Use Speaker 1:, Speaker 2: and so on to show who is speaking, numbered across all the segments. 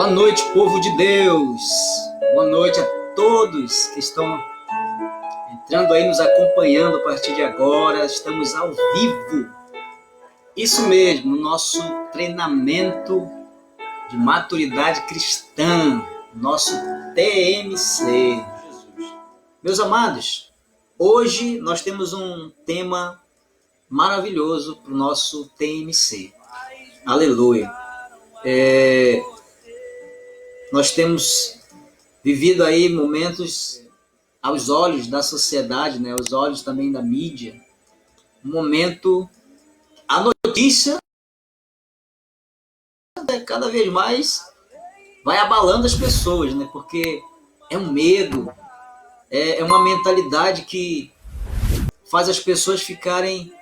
Speaker 1: Boa noite, povo de Deus. Boa noite a todos que estão entrando aí, nos acompanhando a partir de agora. Estamos ao vivo. Isso mesmo, no nosso treinamento de maturidade cristã, nosso TMC. Meus amados, hoje nós temos um tema maravilhoso para o nosso TMC. Aleluia. Nós temos vivido aí momentos aos olhos da sociedade, né, aos olhos também da mídia, um momento, a notícia cada vez mais vai abalando as pessoas, né, porque é um medo, é uma mentalidade que faz as pessoas ficarem,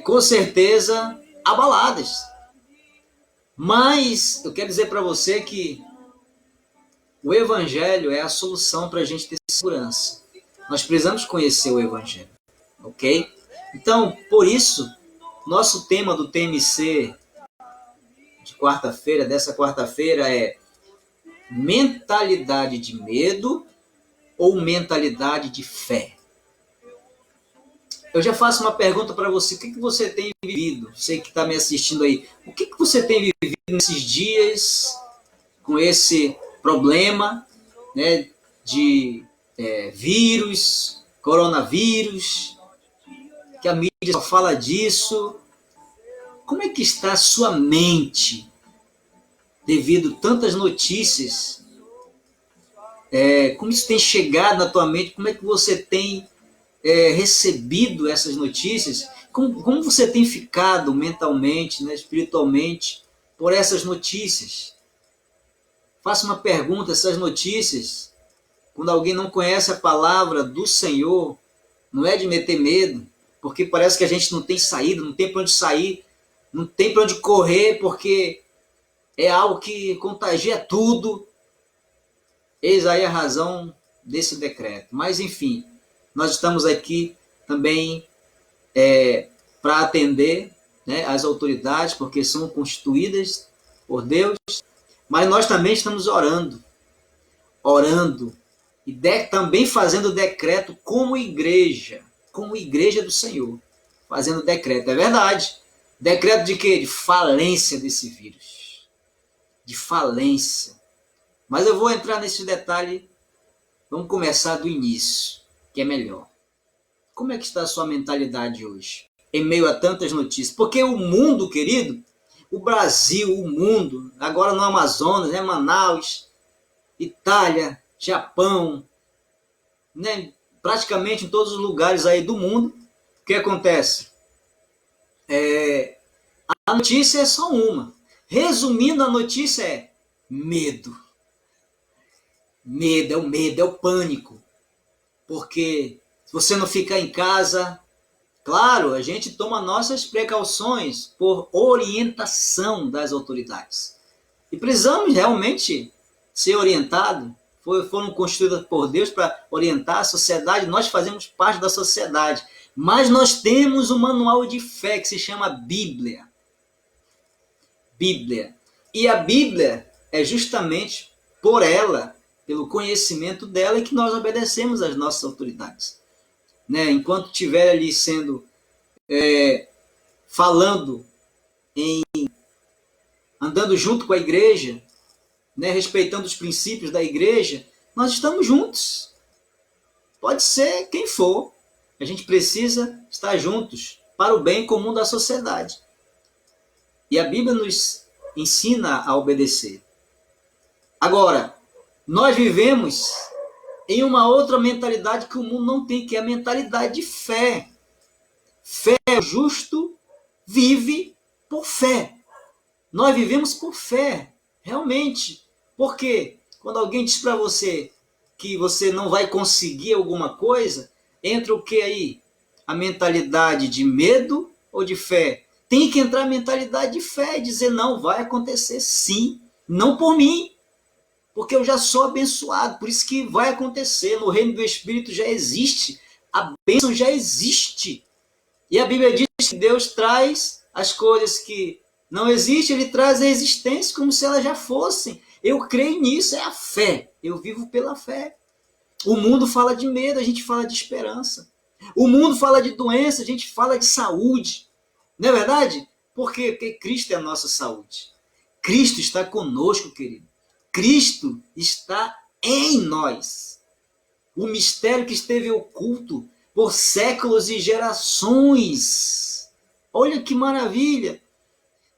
Speaker 1: com certeza, abaladas. Mas eu quero dizer para você que o Evangelho é a solução para a gente ter segurança. Nós precisamos conhecer o Evangelho, ok? Então, por isso, nosso tema do TMC de quarta-feira, dessa quarta-feira, é mentalidade de medo ou mentalidade de fé? Eu já faço uma pergunta para você. O que você tem vivido? Você que está me assistindo aí, o que você tem vivido nesses dias com esse problema, né, de vírus, coronavírus, que a mídia só fala disso? Como é que está a sua mente devido a tantas notícias? Como isso tem chegado na tua mente? Como é que você tem recebido essas notícias? Como você tem ficado mentalmente, né, espiritualmente, por essas notícias? Faça uma pergunta: essas notícias, quando alguém não conhece a palavra do Senhor, não é de meter medo, porque parece que a gente não tem saída, não tem para onde sair, não tem para onde correr, porque é algo que contagia tudo. Eis aí a razão desse decreto. Mas, enfim, nós estamos aqui também para atender, né, as autoridades, porque são constituídas por Deus, mas nós também estamos orando e também fazendo decreto como igreja do Senhor, fazendo decreto. É verdade. Decreto de quê? De falência desse vírus. De falência. Mas eu vou entrar nesse detalhe. Vamos começar do início, que é melhor. Como é que está a sua mentalidade hoje, em meio a tantas notícias? Porque o mundo, querido, o Brasil, o mundo, agora no Amazonas, né, Manaus, Itália, Japão, né, praticamente em todos os lugares aí do mundo, o que acontece? A notícia é só uma. Resumindo, a notícia é medo. Medo, é o pânico. Porque se você não ficar em casa, claro, a gente toma nossas precauções por orientação das autoridades. E precisamos realmente ser orientados. Foram constituídas por Deus para orientar a sociedade. Nós fazemos parte da sociedade. Mas nós temos um manual de fé que se chama Bíblia. Bíblia. E a Bíblia é justamente por ela, pelo conhecimento dela, que nós obedecemos às nossas autoridades. Né? Enquanto estiver ali sendo, falando, andando junto com a igreja, né, respeitando os princípios da igreja, nós estamos juntos. Pode ser quem for. A gente precisa estar juntos para o bem comum da sociedade. E a Bíblia nos ensina a obedecer. Agora, nós vivemos em uma outra mentalidade que o mundo não tem, que é a mentalidade de fé. Fé, o justo vive por fé. Nós vivemos por fé, realmente. Por quê? Quando alguém diz para você que você não vai conseguir alguma coisa, entra o que aí? A mentalidade de medo ou de fé? Tem que entrar a mentalidade de fé e dizer: não, vai acontecer sim, não por mim, porque eu já sou abençoado, por isso que vai acontecer. No reino do Espírito já existe, a bênção já existe. E a Bíblia diz que Deus traz as coisas que não existem, Ele traz a existência como se elas já fossem. Eu creio nisso, é a fé. Eu vivo pela fé. O mundo fala de medo, a gente fala de esperança. O mundo fala de doença, a gente fala de saúde. Não é verdade? Por quê? Porque Cristo é a nossa saúde. Cristo está conosco, querido. Cristo está em nós. O mistério que esteve oculto por séculos e gerações. Olha que maravilha!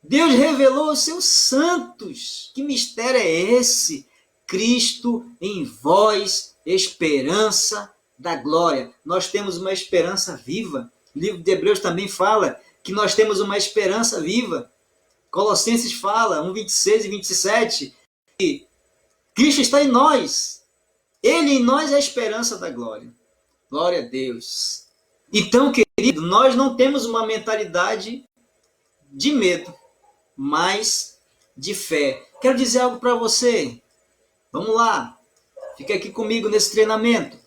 Speaker 1: Deus revelou aos seus santos. Que mistério é esse? Cristo em vós, esperança da glória. Nós temos uma esperança viva. O livro de Hebreus também fala que nós temos uma esperança viva. Colossenses fala, 1:26 e 27, que Cristo está em nós. Ele em nós é a esperança da glória. Glória a Deus. Então, querido, nós não temos uma mentalidade de medo, mas de fé. Quero dizer algo para você. Vamos lá. Fica aqui comigo nesse treinamento.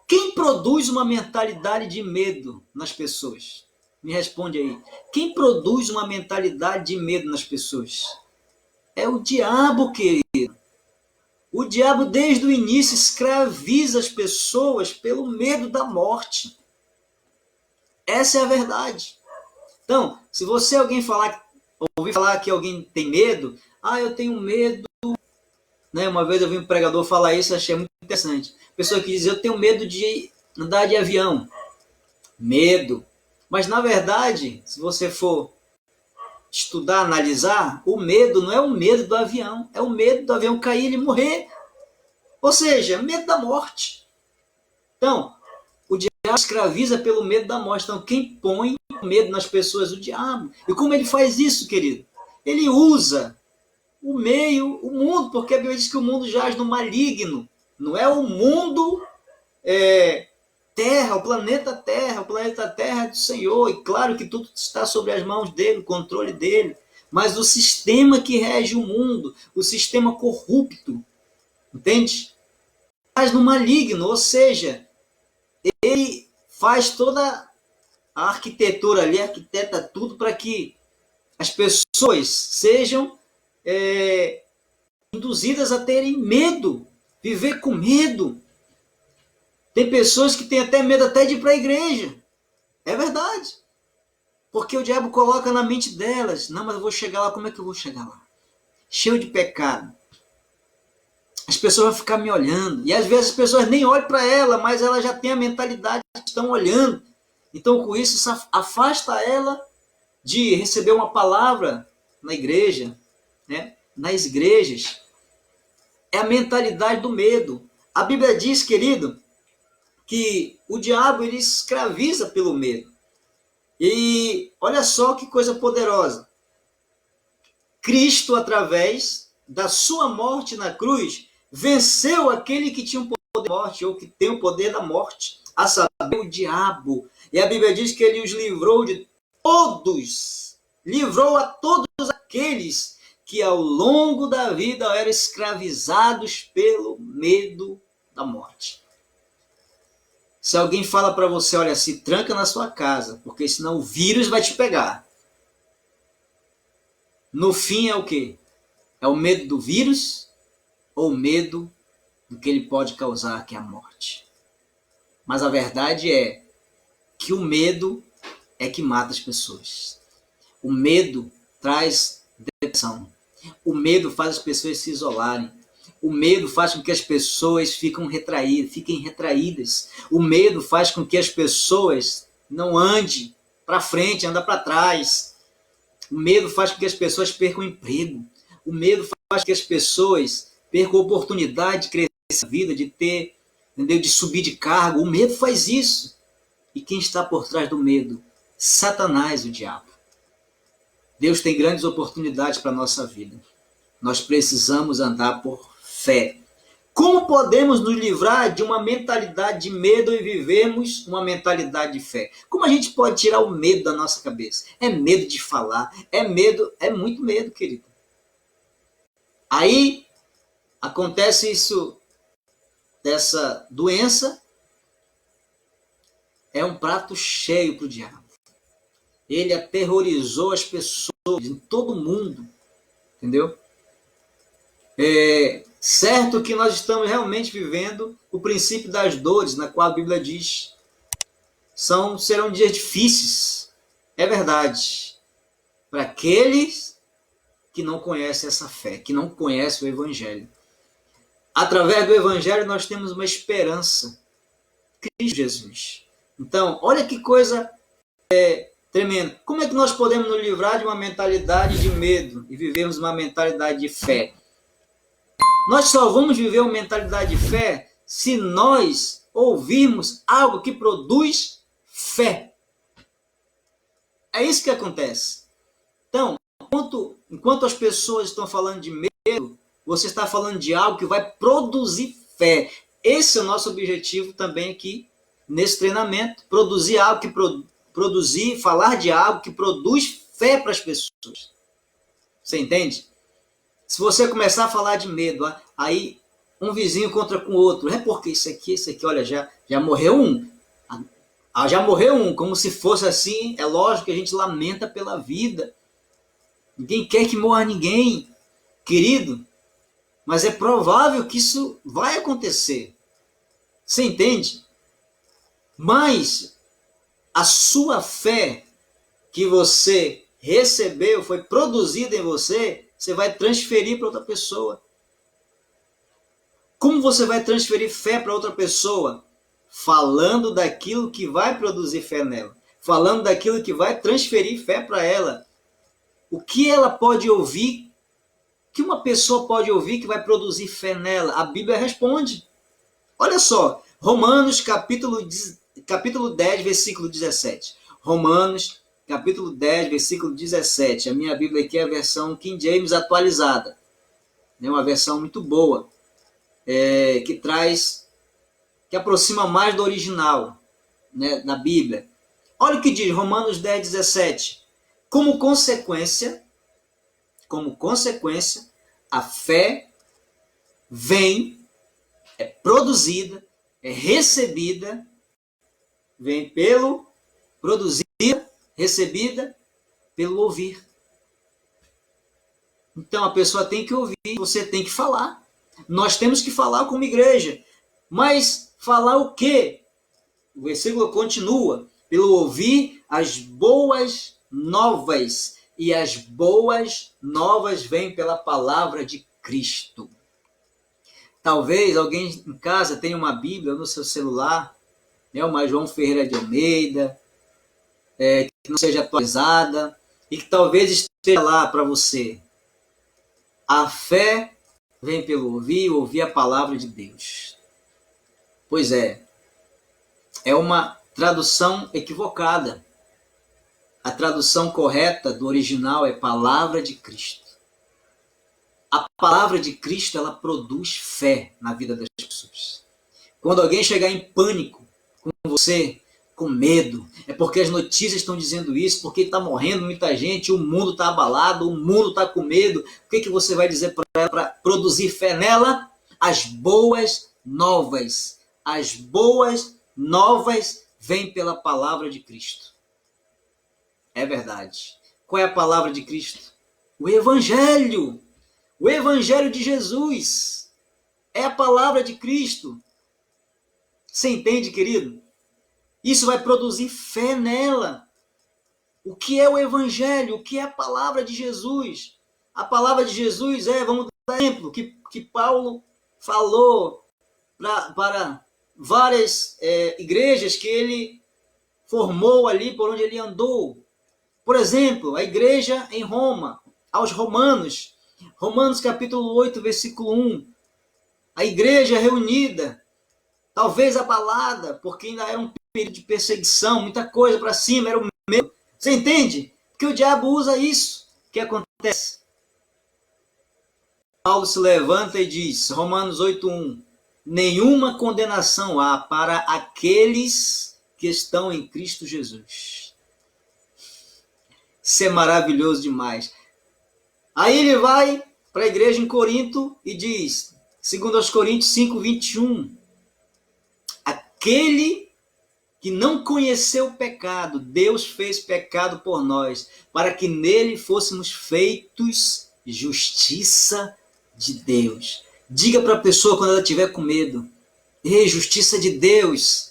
Speaker 1: Quem produz uma mentalidade de medo nas pessoas? Me responde aí. Quem produz uma mentalidade de medo nas pessoas? É o diabo, querido. O diabo, desde o início, escraviza as pessoas pelo medo da morte. Essa é a verdade. Então, se você ouvir falar que alguém tem medo, eu tenho medo, né? Uma vez eu vi um pregador falar isso, achei muito interessante. Pessoa que diz, eu tenho medo de andar de avião. Medo. Mas, na verdade, se você for estudar, analisar, o medo não é o medo do avião, é o medo do avião cair e ele morrer. Ou seja, medo da morte. Então, o diabo escraviza pelo medo da morte. Então, quem põe medo nas pessoas? O diabo. E como ele faz isso, querido? Ele usa o mundo, porque a Bíblia diz que o mundo jaz no maligno. Não é o mundo Terra, o planeta Terra. O planeta Terra é do Senhor. E claro que tudo está sobre as mãos dele, o controle dele. Mas o sistema que rege o mundo, o sistema corrupto, entende? Mas no maligno, ou seja, ele faz toda a arquitetura ali, arquiteta tudo para que as pessoas sejam induzidas a terem medo, viver com medo. Tem pessoas que têm até medo até de ir para a igreja. É verdade. Porque o diabo coloca na mente delas, não, mas eu vou chegar lá, como é que eu vou chegar lá? Cheio de pecado. As pessoas vão ficar me olhando. E às vezes as pessoas nem olham para ela, mas ela já tem a mentalidade que estão olhando. Então, com isso afasta ela de receber uma palavra na igreja, né? Nas igrejas. É a mentalidade do medo. A Bíblia diz, querido, que o diabo ele escraviza pelo medo. E olha só que coisa poderosa. Cristo, através da sua morte na cruz, venceu aquele que tinha o poder da morte, ou que tem o poder da morte, a saber, o diabo. E a Bíblia diz que ele os livrou de todos, livrou a todos aqueles que ao longo da vida eram escravizados pelo medo da morte. Se alguém fala para você, olha, se tranca na sua casa, porque senão o vírus vai te pegar. No fim é o quê? É o medo do vírus ou o medo do que ele pode causar, que é a morte? Mas a verdade é que o medo é que mata as pessoas. O medo traz depressão. O medo faz as pessoas se isolarem. O medo faz com que as pessoas fiquem retraídas. O medo faz com que as pessoas não andem para frente, andem para trás. O medo faz com que as pessoas percam o emprego. O medo faz com que as pessoas percam a oportunidade de crescer na vida, de ter, entendeu? De subir de cargo. O medo faz isso. E quem está por trás do medo? Satanás, o diabo. Deus tem grandes oportunidades para a nossa vida. Nós precisamos andar por fé. Como podemos nos livrar de uma mentalidade de medo e vivermos uma mentalidade de fé? Como a gente pode tirar o medo da nossa cabeça? É medo de falar, é muito medo, querido. Aí acontece isso, dessa doença, é um prato cheio para o diabo. Ele aterrorizou as pessoas em todo mundo, entendeu? É certo que nós estamos realmente vivendo o princípio das dores, na qual a Bíblia diz, serão dias difíceis. É verdade. Para aqueles que não conhecem essa fé, que não conhecem o Evangelho. Através do Evangelho nós temos uma esperança. Cristo Jesus. Então, olha que coisa tremenda. Como é que nós podemos nos livrar de uma mentalidade de medo e vivermos uma mentalidade de fé? Nós só vamos viver uma mentalidade de fé se nós ouvirmos algo que produz fé. É isso que acontece. Então, enquanto as pessoas estão falando de medo, você está falando de algo que vai produzir fé. Esse é o nosso objetivo também aqui nesse treinamento. Produzir algo que falar de algo que produz fé para as pessoas. Você entende? Se você começar a falar de medo, aí um vizinho contra com o outro, é porque esse aqui, olha, já morreu um. Já morreu um, como se fosse assim. É lógico que a gente lamenta pela vida. Ninguém quer que morra ninguém, querido. Mas é provável que isso vai acontecer. Você entende? Mas a sua fé que você recebeu, foi produzida em você, você vai transferir para outra pessoa. Como você vai transferir fé para outra pessoa? Falando daquilo que vai produzir fé nela. Falando daquilo que vai transferir fé para ela. O que ela pode ouvir, que uma pessoa pode ouvir que vai produzir fé nela? A Bíblia responde. Olha só, Romanos capítulo 10, versículo 17. Romanos capítulo 10, versículo 17. A minha Bíblia aqui é a versão King James atualizada. É uma versão muito boa, que aproxima mais do original, né, da Bíblia. Olha o que diz Romanos 10, 17. Como consequência, a fé vem, é produzida, é recebida, recebida pelo ouvir. Então a pessoa tem que ouvir, você tem que falar. Nós temos que falar como igreja. Mas falar o quê? O versículo continua. Pelo ouvir as boas novas. E as boas novas vêm pela palavra de Cristo. Talvez alguém em casa tenha uma Bíblia no seu celular, né, uma João Ferreira de Almeida, que não seja atualizada, e que talvez esteja lá para você. A fé vem pelo ouvir a palavra de Deus. Pois é uma tradução equivocada. A tradução correta do original é palavra de Cristo. A palavra de Cristo, ela produz fé na vida das pessoas. Quando alguém chegar em pânico com você, com medo, é porque as notícias estão dizendo isso, porque está morrendo muita gente, o mundo está abalado, o mundo está com medo. O que você vai dizer para ela para produzir fé nela? As boas novas. As boas novas vêm pela palavra de Cristo. É verdade. Qual é a palavra de Cristo? O Evangelho. O Evangelho de Jesus. É a palavra de Cristo. Você entende, querido? Isso vai produzir fé nela. O que é o Evangelho? O que é a palavra de Jesus? A palavra de Jesus vamos dar exemplo, que Paulo falou para várias igrejas que ele formou ali por onde ele andou. Por exemplo, a igreja em Roma, aos Romanos. Romanos capítulo 8, versículo 1. A igreja reunida, talvez abalada, porque ainda era um período de perseguição, muita coisa para cima, era o medo. Você entende? Porque o diabo usa isso. O que acontece? Paulo se levanta e diz, Romanos 8:1, nenhuma condenação há para aqueles que estão em Cristo Jesus. Isso é maravilhoso demais. Aí ele vai para a igreja em Corinto e diz, segundo aos Coríntios 5:21, aquele que não conheceu o pecado, Deus fez pecado por nós, para que nele fôssemos feitos justiça de Deus. Diga para a pessoa quando ela estiver com medo: ei, justiça de Deus.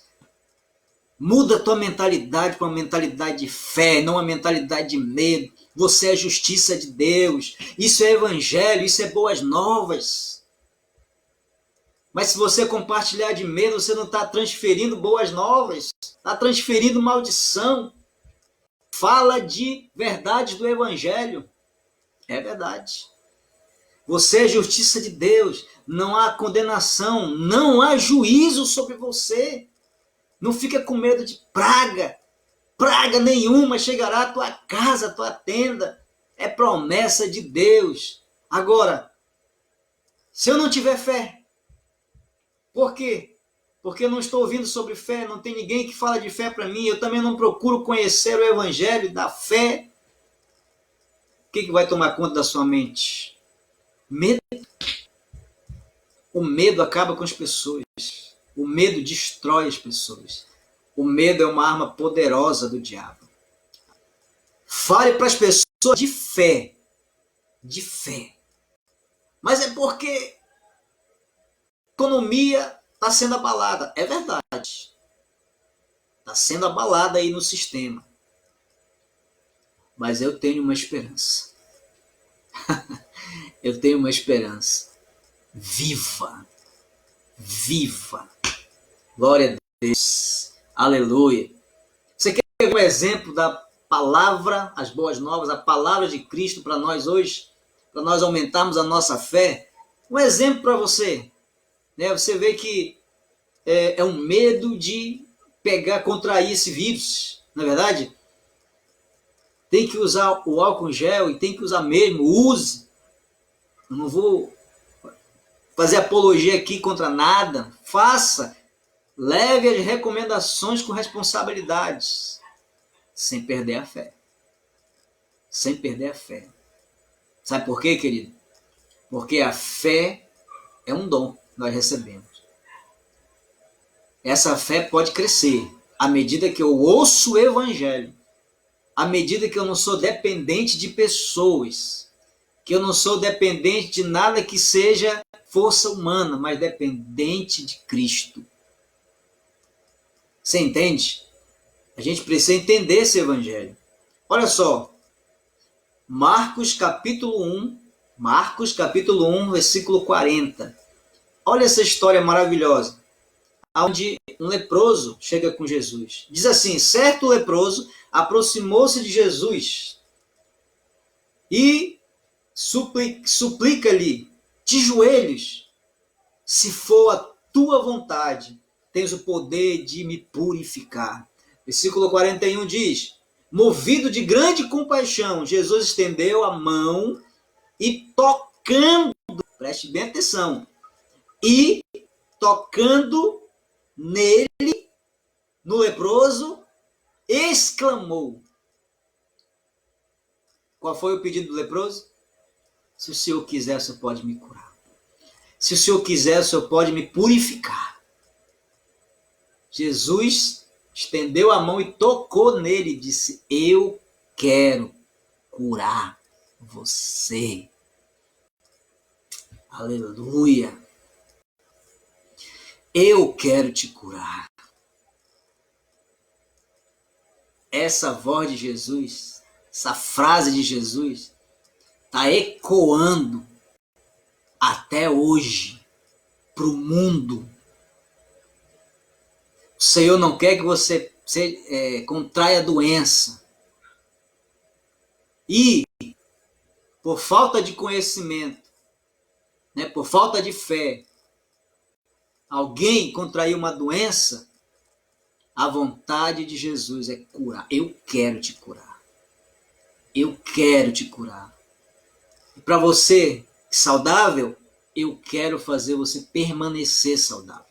Speaker 1: Muda a tua mentalidade para uma mentalidade de fé, não uma mentalidade de medo. Você é justiça de Deus. Isso é evangelho, isso é boas novas. Mas se você compartilhar de medo, você não está transferindo boas novas. Está transferindo maldição. Fala de verdades do evangelho. É verdade. Você é justiça de Deus. Não há condenação, não há juízo sobre você. Não fica com medo de praga. Praga nenhuma chegará à tua casa, à tua tenda. É promessa de Deus. Agora, se eu não tiver fé, por quê? Porque eu não estou ouvindo sobre fé, não tem ninguém que fala de fé para mim, eu também não procuro conhecer o evangelho da fé. O que vai tomar conta da sua mente? Medo. O medo acaba com as pessoas. O medo destrói as pessoas. O medo é uma arma poderosa do diabo. Fale para as pessoas de fé. De fé. Mas é porque a economia está sendo abalada. É verdade. Está sendo abalada aí no sistema. Mas eu tenho uma esperança. Eu tenho uma esperança. Viva. Viva. Glória a Deus. Aleluia. Você quer um exemplo da palavra, as boas novas, a palavra de Cristo para nós hoje? Para nós aumentarmos a nossa fé? Um exemplo para você. Você vê que é um medo de contrair esse vírus. Não é verdade? Tem que usar o álcool gel e tem que usar mesmo. Use. Eu não vou fazer apologia aqui contra nada. Faça. Leve as recomendações com responsabilidades, sem perder a fé. Sem perder a fé. Sabe por quê, querido? Porque a fé é um dom que nós recebemos. Essa fé pode crescer à medida que eu ouço o evangelho, à medida que eu não sou dependente de pessoas, que eu não sou dependente de nada que seja força humana, mas dependente de Cristo. Você entende? A gente precisa entender esse evangelho. Olha só. Marcos capítulo 1, versículo 40. Olha essa história maravilhosa. Onde um leproso chega com Jesus. Diz assim: certo leproso aproximou-se de Jesus e suplica-lhe de joelhos: se for a tua vontade, tens o poder de me purificar. Versículo 41 diz: movido de grande compaixão, Jesus estendeu a mão e tocando, preste bem atenção, e tocando nele, no leproso, exclamou. Qual foi o pedido do leproso? Se o Senhor quiser, o Senhor pode me curar. Se o Senhor quiser, o Senhor pode me purificar. Jesus estendeu a mão e tocou nele e disse: eu quero curar você. Aleluia. Eu quero te curar. Essa voz de Jesus, essa frase de Jesus, está ecoando até hoje para o mundo. O Senhor não quer que você contraia doença. E, por falta de conhecimento, por falta de fé, alguém contraiu uma doença, a vontade de Jesus é curar. Eu quero te curar. Eu quero te curar. E para você saudável, eu quero fazer você permanecer saudável.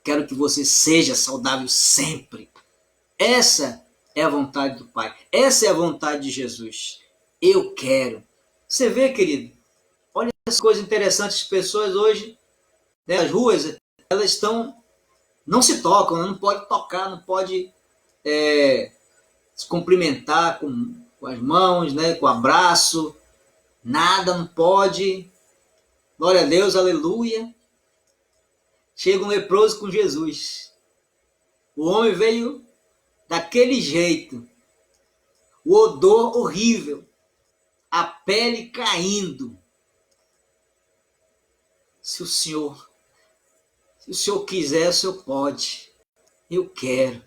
Speaker 1: Quero que você seja saudável sempre. Essa é a vontade do Pai. Essa é a vontade de Jesus. Eu quero. Você vê, querido? Olha as coisas interessantes. As pessoas hoje, nas ruas, elas não se tocam, não pode tocar, não pode se cumprimentar com as mãos, com o abraço. Nada, não pode. Glória a Deus, aleluia. Chega um leproso com Jesus. O homem veio daquele jeito. O odor horrível. A pele caindo. Se o Senhor quiser, o Senhor pode. Eu quero.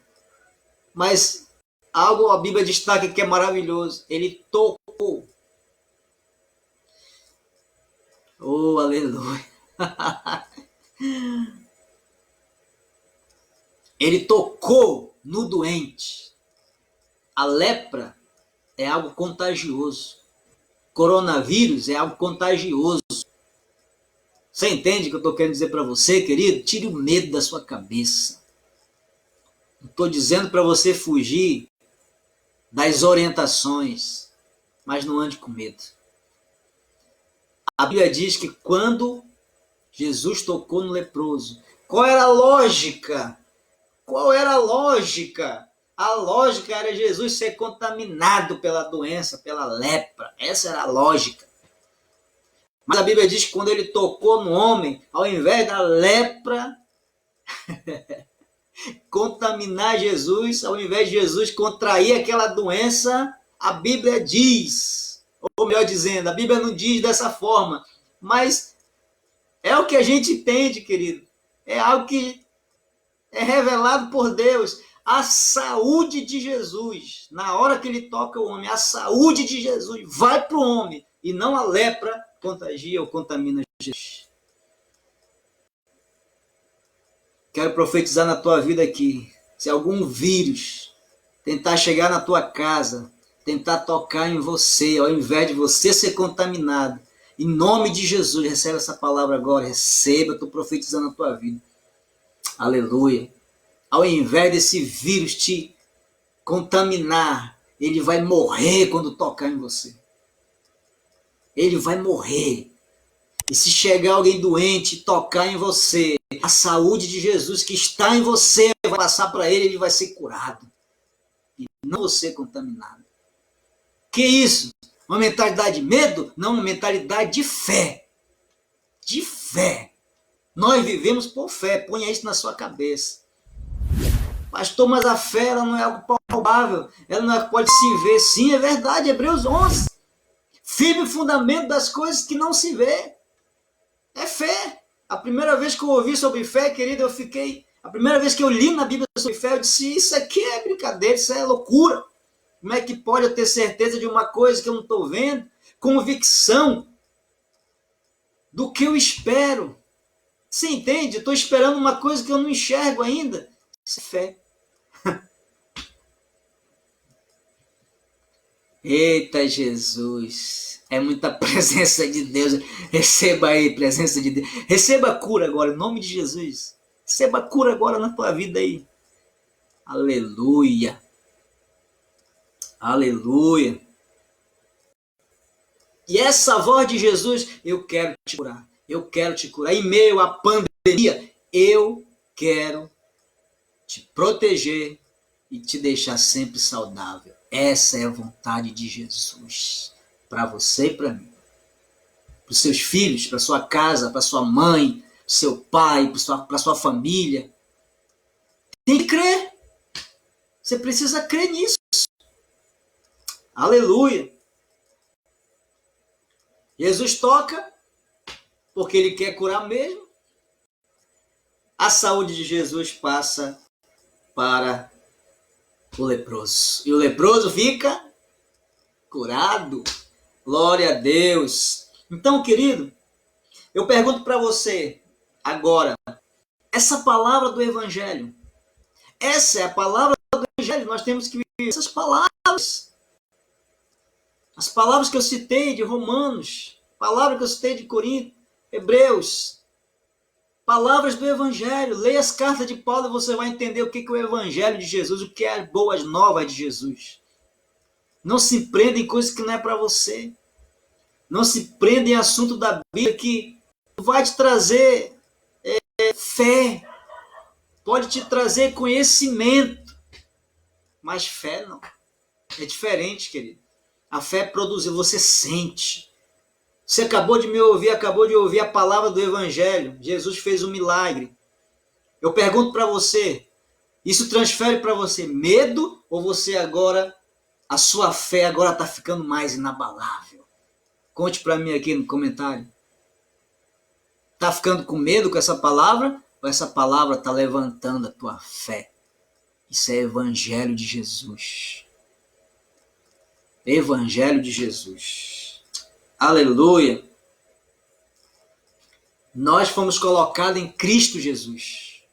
Speaker 1: Mas algo a Bíblia destaca que é maravilhoso. Ele tocou. Oh, aleluia. Ele tocou no doente. A lepra é algo contagioso. Coronavírus é algo contagioso. Você entende o que eu estou querendo dizer para você, querido? Tire o medo da sua cabeça. Não estou dizendo para você fugir das orientações, mas não ande com medo. A Bíblia diz que quando Jesus tocou no leproso, qual era a lógica? Qual era a lógica? A lógica era Jesus ser contaminado pela doença, pela lepra. Essa era a lógica. Mas a Bíblia diz que quando ele tocou no homem, ao invés da lepra contaminar Jesus, ao invés de Jesus contrair aquela doença, a Bíblia diz, ou melhor dizendo, a Bíblia não diz dessa forma, mas é o que a gente entende, querido. É algo que é revelado por Deus. A saúde de Jesus, na hora que ele toca o homem, a saúde de Jesus vai para o homem, e não a lepra contagia ou contamina Jesus. Quero profetizar na tua vida aqui. Se algum vírus tentar chegar na tua casa, tentar tocar em você, ao invés de você ser contaminado, em nome de Jesus, recebe essa palavra agora. Receba, eu estou profetizando na tua vida. Aleluia. Ao invés desse vírus te contaminar, ele vai morrer quando tocar em você. Ele vai morrer. E se chegar alguém doente e tocar em você, a saúde de Jesus que está em você vai passar para ele, ele vai ser curado. E não você contaminado. Que isso? Uma mentalidade de medo? Não, uma mentalidade de fé. De fé. Nós vivemos por fé. Ponha isso na sua cabeça. Pastor, mas a fé ela não é algo palpável. Ela não é algo que pode se ver. Sim, é verdade. Hebreus 11. Firme fundamento das coisas que não se vê. É fé. A primeira vez que eu ouvi sobre fé, querido, eu fiquei... A primeira vez que eu li na Bíblia sobre fé, eu disse, isso aqui é brincadeira, isso é loucura. Como é que pode eu ter certeza de uma coisa que eu não estou vendo? Convicção do que eu espero. Você entende? Eu estou esperando uma coisa que eu não enxergo ainda. Isso é fé. Eita Jesus, é muita presença de Deus. Receba aí, presença de Deus. Receba a cura agora, em nome de Jesus. Receba a cura agora na tua vida aí. Aleluia. Aleluia. E essa voz de Jesus, eu quero te curar. Eu quero te curar. Em meio à pandemia, eu quero te proteger e te deixar sempre saudável. Essa é a vontade de Jesus para você e para mim. Para os seus filhos, para sua casa, para sua mãe, para seu pai, para sua família. Tem que crer. Você precisa crer nisso. Aleluia. Jesus toca porque ele quer curar mesmo. A saúde de Jesus passa para o leproso. E o leproso fica curado. Glória a Deus. Então, querido, eu pergunto para você agora, essa palavra do Evangelho, essa é a palavra do Evangelho, nós temos que viver essas palavras. As palavras que eu citei de Romanos, palavras que eu citei de Corinto, Hebreus, palavras do Evangelho. Leia as cartas de Paulo e você vai entender o que é o Evangelho de Jesus, o que é as boas novas de Jesus. Não se prenda em coisas que não é para você. Não se prenda em assunto da Bíblia que vai te trazer fé, pode te trazer conhecimento, mas fé não. É diferente, querido. A fé é produzida, você sente. Você acabou de me ouvir, acabou de ouvir a palavra do Evangelho. Jesus fez um milagre. Eu pergunto para você, isso transfere para você medo ou você agora, a sua fé agora está ficando mais inabalável? Conte para mim aqui no comentário. Está ficando com medo com essa palavra ou essa palavra está levantando a tua fé? Isso é Evangelho de Jesus. Evangelho de Jesus. Aleluia. Nós fomos colocados em Cristo Jesus.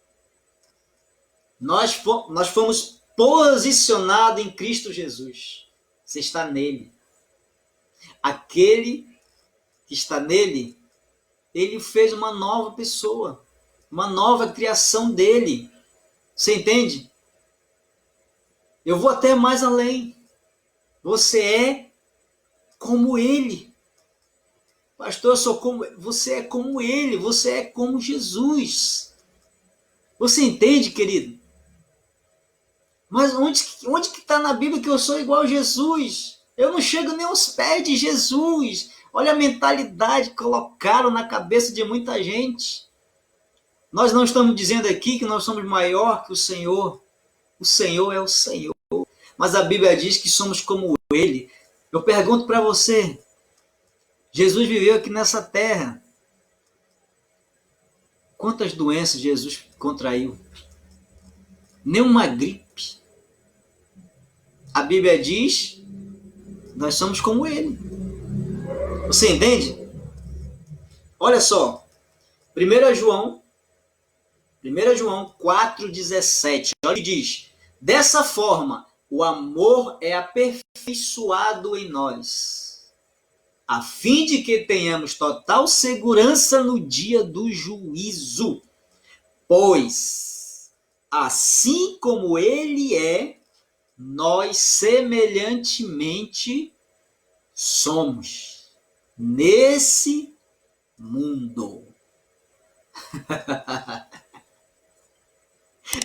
Speaker 1: Nós fomos posicionados em Cristo Jesus. Você está nele. Aquele que está nele, ele fez uma nova pessoa. Uma nova criação dele. Você entende? Eu vou até mais além. Você é como ele. Pastor, você é como ele, você é como Jesus. Você entende, querido? Mas onde que está na Bíblia que eu sou igual a Jesus? Eu não chego nem aos pés de Jesus. Olha a mentalidade que colocaram na cabeça de muita gente. Nós não estamos dizendo aqui que nós somos maior que o Senhor. O Senhor é o Senhor. Mas a Bíblia diz que somos como ele. Eu pergunto para você, Jesus viveu aqui nessa terra. Quantas doenças Jesus contraiu? Nenhuma gripe. A Bíblia diz, nós somos como ele. Você entende? Olha só, 1 João 4,17. Olha o que diz. Dessa forma, o amor é aperfeiçoado em nós, a fim de que tenhamos total segurança no dia do juízo. Pois, assim como ele é, nós semelhantemente somos nesse mundo.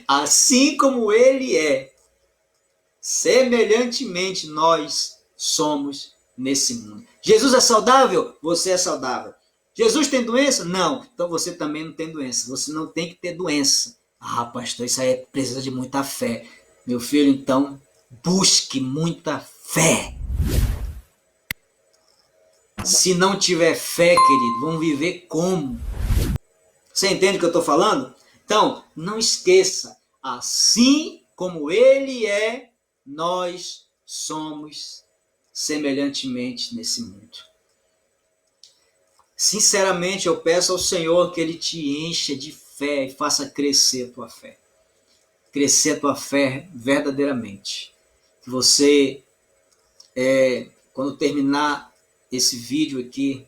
Speaker 1: Assim como ele é, semelhantemente nós somos nesse mundo. Jesus é saudável? Você é saudável. Jesus tem doença? Não. Então você também não tem doença. Você não tem que ter doença. Ah, pastor, isso aí precisa de muita fé. Meu filho, então, busque muita fé. Se não tiver fé, querido, vão viver como? Você entende o que eu estou falando? Então, não esqueça. Assim como ele é, nós somos semelhantemente nesse mundo. Sinceramente, eu peço ao Senhor que ele te encha de fé e faça crescer a tua fé. Crescer a tua fé verdadeiramente. Que você, quando terminar esse vídeo aqui,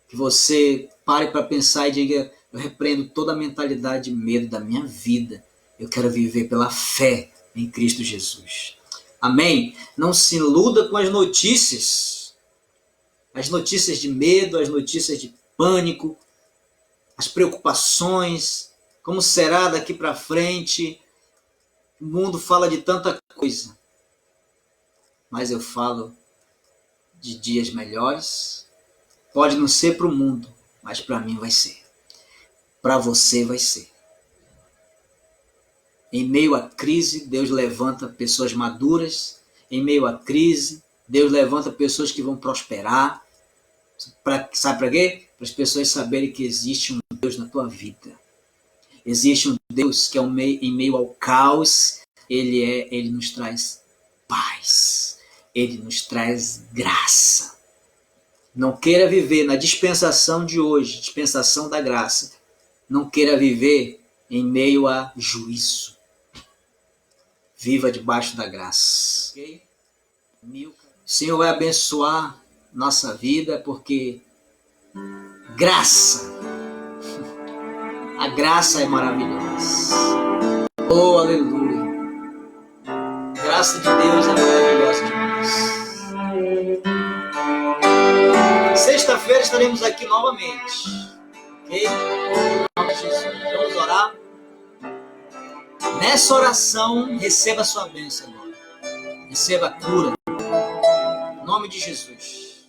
Speaker 1: que você pare para pensar e diga, eu repreendo toda a mentalidade de medo da minha vida. Eu quero viver pela fé em Cristo Jesus. Amém? Não se iluda com as notícias de medo, as notícias de pânico, as preocupações, como será daqui para frente. O mundo fala de tanta coisa, mas eu falo de dias melhores. Pode não ser para o mundo, mas para mim vai ser. Para você vai ser. Em meio à crise, Deus levanta pessoas maduras. Em meio à crise, Deus levanta pessoas que vão prosperar. Sabe para quê? Para as pessoas saberem que existe um Deus na tua vida. Existe um Deus que em meio ao caos, Ele nos traz paz. Ele nos traz graça. Não queira viver na dispensação de hoje, dispensação da graça. Não queira viver em meio a juízo. Viva debaixo da graça. Okay? O Senhor vai abençoar nossa vida, porque graça, a graça é maravilhosa. Oh, aleluia. A graça de Deus é maravilhosa demais. Sexta-feira estaremos aqui novamente. Ok? Em nome de Jesus. Vamos orar. Nessa oração, receba a sua bênção agora. Receba a cura. Em nome de Jesus.